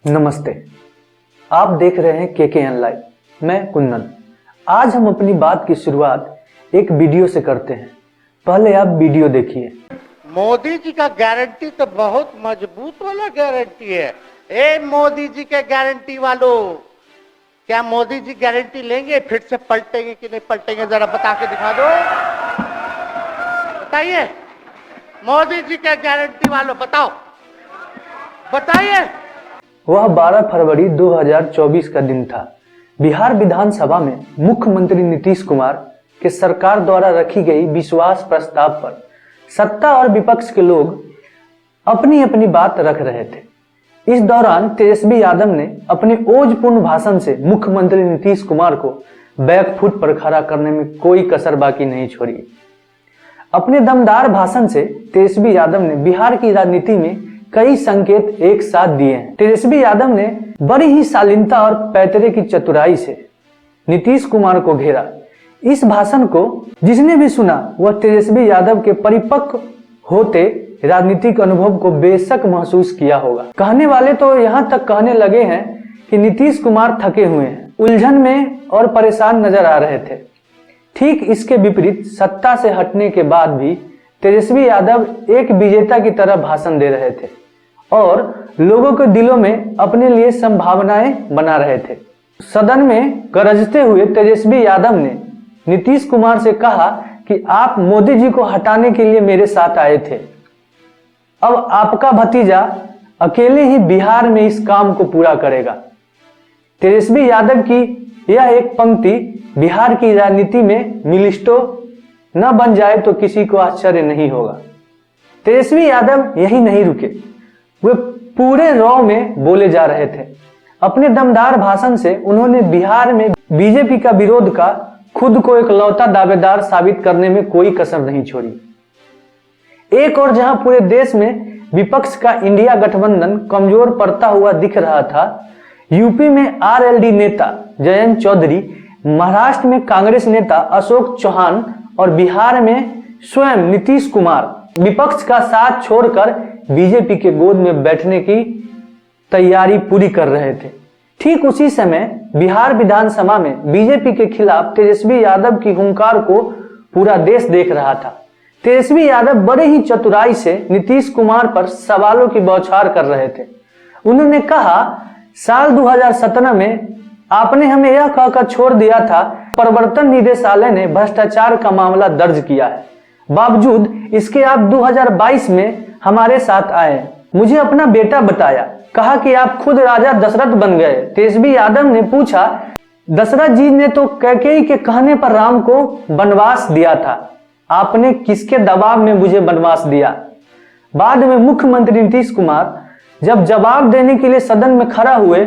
नमस्ते, आप देख रहे हैं KKN लाइव। मैं कुंदन। आज हम अपनी बात की शुरुआत एक वीडियो से करते हैं। पहले आप वीडियो देखिए। मोदी जी का गारंटी तो बहुत मजबूत वाला गारंटी है। ए मोदी जी के गारंटी वालों, क्या मोदी जी गारंटी लेंगे फिर से पलटेंगे कि नहीं पलटेंगे? जरा बता के दिखा दो, बताइए। मोदी जी के गारंटी वालों बताओ, बताइए। वह 12 फरवरी 2024 का दिन था। बिहार विधानसभा में मुख्यमंत्री नीतीश कुमार के सरकार द्वारा रखी गई विश्वास प्रस्ताव पर सत्ता और विपक्ष के लोग अपनी अपनी बात रख रहे थे। इस दौरान तेजस्वी यादव ने अपने ओजपूर्ण भाषण से मुख्यमंत्री नीतीश कुमार को बैकफुट पर खड़ा करने में कोई कसर बाकी नहीं छोड़ी। अपने दमदार भाषण से तेजस्वी यादव ने बिहार की राजनीति में कई संकेत एक साथ दिए हैं। तेजस्वी यादव ने बड़ी ही शालीनता और पैतरे की चतुराई से नीतीश कुमार को घेरा। इस भाषण को जिसने भी सुना वह तेजस्वी यादव के परिपक्व होते राजनीतिक अनुभव को बेशक महसूस किया होगा। कहने वाले तो यहाँ तक कहने लगे हैं कि नीतीश कुमार थके हुए हैं, उलझन में और परेशान नजर आ रहे थे। ठीक इसके विपरीत सत्ता से हटने के बाद भी तेजस्वी यादव एक विजेता की तरह भाषण दे रहे थे और लोगों के दिलों में अपने लिए संभावनाएं बना रहे थे। सदन में गरजते हुए तेजस्वी यादव ने नीतीश कुमार से कहा कि आप मोदी जी को हटाने के लिए मेरे साथ आए थे, अब आपका भतीजा अकेले ही बिहार में इस काम को पूरा करेगा। तेजस्वी यादव की यह एक पंक्ति बिहार की राजनीति में मिलिस्टो न बन जाए तो किसी को आश्चर्य नहीं होगा। तेजस्वी यादव यही नहीं रुके, वे पूरे रॉ में बोले जा रहे थे। अपने दमदार भाषण से उन्होंने बिहार में बीजेपी का विरोध का खुद को एक लौता दावेदार साबित करने में कोई कसर नहीं छोड़ी। एक और जहां पूरे देश में विपक्ष का इंडिया गठबंधन कमजोर पड़ता हुआ दिख रहा था, यूपी में आरएलडी नेता जयंत चौधरी, महाराष्ट्र में कांग्रेस नेता अशोक चौहान और बिहार में स्वयं नीतीश कुमार विपक्ष का साथ छोड़कर बीजेपी के गोद में बैठने की तैयारी पूरी कर रहे थे। ठीक उसी समय बिहार विधानसभा में बीजेपी के खिलाफ तेजस्वी यादव की हुंकार को पूरा देश देख रहा था। तेजस्वी यादव बड़े ही चतुराई से नीतीश कुमार पर सवालों की बौछार कर रहे थे। उन्होंने कहा, साल 2017 में आपने हमें यह कहकर छोड़ दिया था प्रवर्तन निदेशालय ने भ्रष्टाचार का मामला दर्ज किया है, बावजूद इसके आप 2022 में हमारे साथ आए, मुझे अपना बेटा बताया, कहा कि आप खुद राजा दशरथ बन गए। तेजस्वी यादव ने पूछा, दशरथ जी ने तो कैकेयी के कहने पर राम को वनवास दिया था, आपने किसके दबाव में मुझे वनवास दिया? बाद में मुख्यमंत्री नीतीश कुमार जब जवाब देने के लिए सदन में खड़ा हुए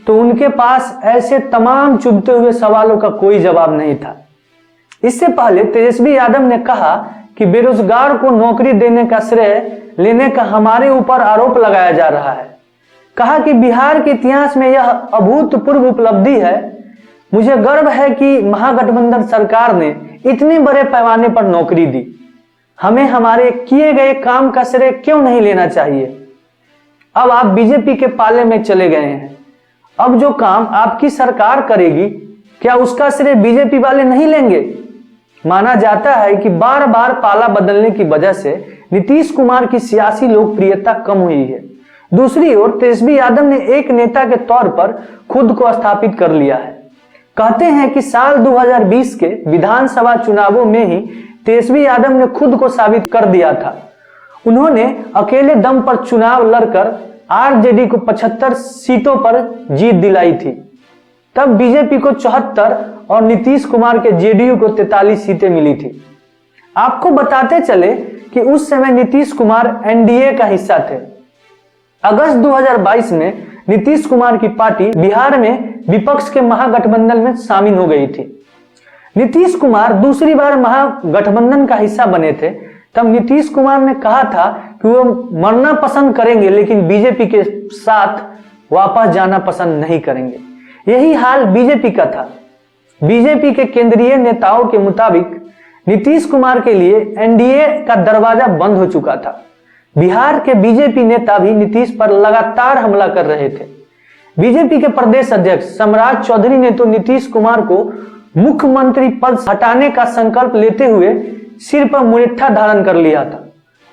तो उनके पास ऐसे तमाम चुभते हुए सवालों का कोई जवाब नहीं था। इससे पहले तेजस्वी यादव ने कहा कि बेरोजगार को नौकरी देने का श्रेय लेने का हमारे ऊपर आरोप लगाया जा रहा है। कहा कि बिहार के इतिहास में यह अभूतपूर्व उपलब्धि है, मुझे गर्व है कि महागठबंधन सरकार ने इतने बड़े पैमाने पर नौकरी दी, हमें हमारे किए गए काम का श्रेय क्यों नहीं लेना चाहिए? अब आप बीजेपी के पाले में चले गए हैं, अब जो काम आपकी सरकार करेगी क्या उसका श्रेय बीजेपी वाले नहीं लेंगे? माना जाता है कि बार बार पाला बदलने की वजह से नीतीश कुमार की सियासी लोकप्रियता कम हुई है। दूसरी ओर तेजस्वी यादव ने एक नेता के तौर पर खुद को स्थापित कर लिया है। कहते हैं कि साल 2020 के विधानसभा चुनावों में ही तेजस्वी यादव ने खुद को साबित कर दिया था। उन्होंने अकेले दम पर चुनाव लड़कर आरजेडी को 75 सीटों पर जीत दिलाई थी। तब बीजेपी को 74 और नीतीश कुमार के जेडीयू को 43 सीटें मिली थी। आपको बताते चले कि उस समय नीतीश कुमार एनडीए का हिस्सा थे। अगस्त 2022 में नीतीश कुमार की पार्टी बिहार में विपक्ष के महागठबंधन में शामिल हो गई थी। नीतीश कुमार दूसरी बार महागठबंधन का हिस्सा बने थे। तब नीतीश कुमार ने कहा था कि वो मरना पसंद करेंगे लेकिन बीजेपी के साथ वापस जाना पसंद नहीं करेंगे। यही हाल बीजेपी का था। बीजेपी के केंद्रीय नेताओं के मुताबिक नीतीश कुमार के लिए एनडीए का दरवाजा बंद हो चुका था। बिहार के बीजेपी नेता भी नीतीश पर लगातार हमला कर रहे थे। बीजेपी के प्रदेश अध्यक्ष सम्राट चौधरी ने तो नीतीश कुमार को मुख्यमंत्री पद से हटाने का संकल्प लेते हुए सिर पर मुरेठा धारण कर लिया था।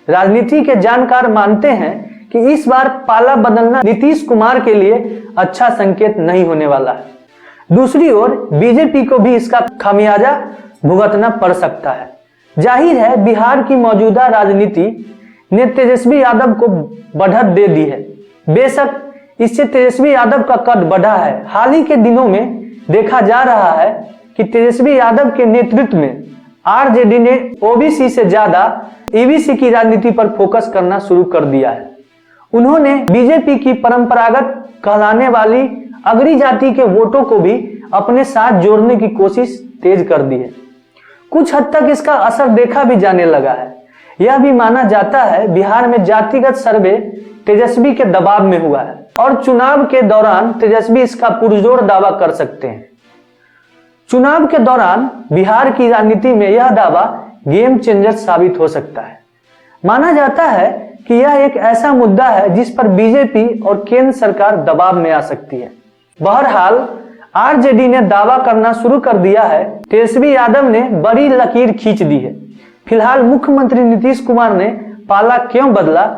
राजनीति के जानकार मानते हैं कि इस बार पाला बदलना नीतीश कुमार के लिए अच्छा संकेत नहीं होने वाला है। दूसरी ओर बीजेपी को भी इसका खामियाजा भुगतना पड़ सकता है। जाहिर है बिहार की मौजूदा राजनीति ने तेजस्वी यादव को बढ़त दे दी है। बेशक इससे तेजस्वी यादव का कद बढ़ा है। हाल ही के दिनों में देखा जा रहा है कि तेजस्वी यादव के नेतृत्व में आरजेडी ने ओबीसी से ज्यादा ईबीसी की राजनीति पर फोकस करना शुरू कर दिया है। उन्होंने बीजेपी की परंपरागत कहलाने वाली अगरी जाति के वोटों को भी अपने साथ जोड़ने की कोशिश तेज कर दी है। कुछ हद तक इसका असर देखा भी जाने लगा है। यह भी माना जाता है बिहार में जातिगत सर्वे तेजस्वी के दबाव में हुआ है और चुनाव के दौरान तेजस्वी इसका पुरजोर दावा कर सकते हैं। चुनाव के दौरान बिहार की राजनीति में यह दावा गेम चेंजर साबित हो सकता है। माना जाता है कि यह एक ऐसा मुद्दा है जिस पर बीजेपी और केंद्र सरकार दबाव में आ सकती है। बहरहाल आरजेडी ने दावा करना शुरू कर दिया है। तेजस्वी यादव ने बड़ी लकीर खींच दी है। फिलहाल मुख्यमंत्री नीतीश कुमार ने पाला क्यों बदला,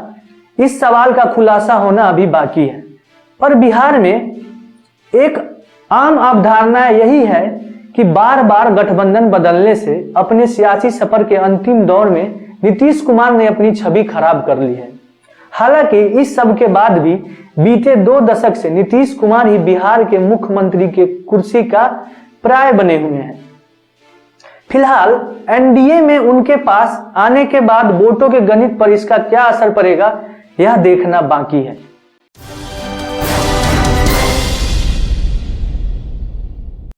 इस सवाल का खुलासा होना अभी बाकी है। पर बिहार में एक आम अवधारणा यही है कि बार बार गठबंधन बदलने से अपने सियासी सफर के अंतिम दौर में नीतीश कुमार ने अपनी छवि खराब कर ली है। हालांकि इस सब के बाद भी बीते 2 दशक से नीतीश कुमार ही बिहार के मुख्यमंत्री के कुर्सी का प्राय बने हुए हैं। फिलहाल एनडीए में उनके पास आने के बाद वोटों के गणित पर इसका क्या असर पड़ेगा, यह देखना बाकी है।